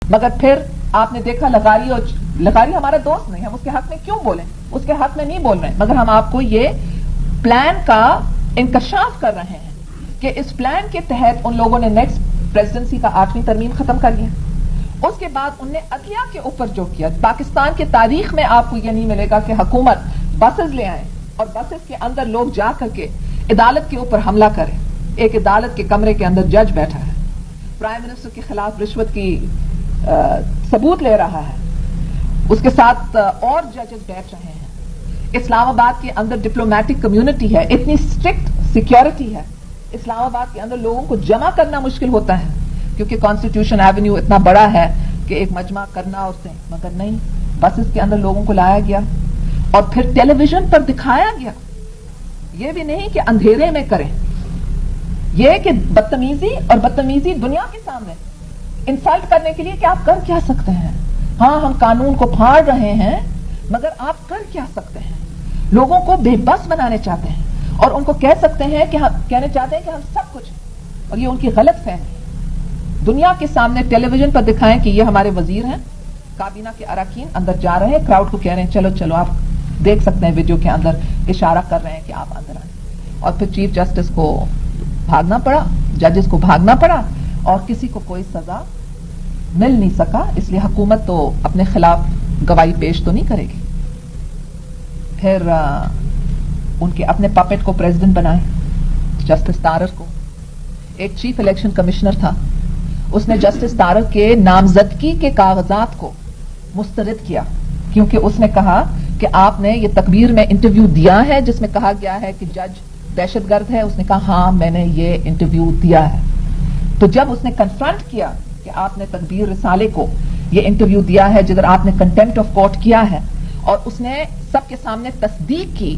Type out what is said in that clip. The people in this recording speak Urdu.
مگر پھر آپ نے دیکھا لغاری ہمارا دوست نہیں, ہم اس کے حق میں کیوں بولیں, اس کے حق میں نہیں بول رہے ہیں, مگر ہم آپ کو یہ پلان کا انکشاف کر رہے ہیں کہ اس پلان کے تحت ان لوگوں نے نیکسٹ پریزیڈنسی کا 8ویں ترمیم ختم کر لیا. اس کے بعد انہوں نے عدلیہ کے اوپر جو کیا, پاکستان کی تاریخ میں آپ کو یہ نہیں ملے گا کہ حکومت بسز لے آئے اور بسز کے اندر لوگ جا کر کے عدالت کے اوپر حملہ کریں. ایک عدالت کے کمرے کے اندر جج بیٹھا ہے, پرائم منسٹر کے خلاف رشوت کی ثبوت لے رہا ہے, اس کے ساتھ اور ججز بیٹھ رہے ہیں. اسلام آباد کے اندر ڈپلومیٹک کمیونٹی ہے, اتنی اسٹرکٹ سیکیورٹی ہے, اسلام آباد کے اندر لوگوں کو جمع کرنا مشکل ہوتا ہے کیونکہ کانسٹیٹیوشن ایونیو اتنا بڑا ہے کہ ایک مجمع کرنا اور سے, مگر نہیں, بسز کے اندر لوگوں کو لایا گیا اور پھر ٹیلی ویژن پر دکھایا گیا. یہ بھی نہیں کہ اندھیرے میں کریں, یہ کہ بدتمیزی دنیا کے سامنے انسلٹ کرنے کے لیے کہ آپ کر کیا سکتے ہیں. ہاں ہم قانون کو پھاڑ رہے ہیں مگر آپ کر کیا سکتے ہیں. لوگوں کو بے بس بنانے چاہتے ہیں اور ان کو کہہ سکتے ہیں کہ کہنے چاہتے ہیں کہ ہم سب کچھ ہیں, اور یہ ان کی غلط فہمی. دنیا کے سامنے ٹیلی ویژن پر دکھائیں کہ یہ ہمارے وزیر ہیں, کابینہ کے اراکین اندر جا رہے ہیں, کراؤڈ کو کہہ رہے ہیں چلو چلو, آپ دیکھ سکتے ہیں ویڈیو کے اندر اشارہ کر رہے ہیں کہ آپ اندر آئیں. اور پھر چیف جسٹس کو بھاگنا پڑا, ججز کو بھاگنا پڑا اور کسی کو کوئی سزا مل نہیں سکا. اس لیے حکومت تو اپنے خلاف گواہی پیش تو نہیں کرے گی. پھر ان کے اپنے پپٹ کو پریزیڈنٹ بنائے, جسٹس تارر کو. ایک چیف الیکشن کمشنر تھا, اس نے جسٹس تارر کے نامزدگی کے کاغذات کو مسترد کیا کیونکہ اس نے کہا کہ آپ نے یہ تقریر میں انٹرویو دیا ہے جس میں کہا گیا ہے کہ جج دہشت گرد ہے. اس نے کہا ہاں میں نے یہ انٹرویو دیا ہے. تو جب اس نے کنفرنٹ کیا کہ آپ نے تقریر رسالے کو یہ انٹرویو دیا ہے جدھر آپ نے کنٹمپٹ آف کورٹ کیا ہے, اور اس نے سب کے سامنے تصدیق کی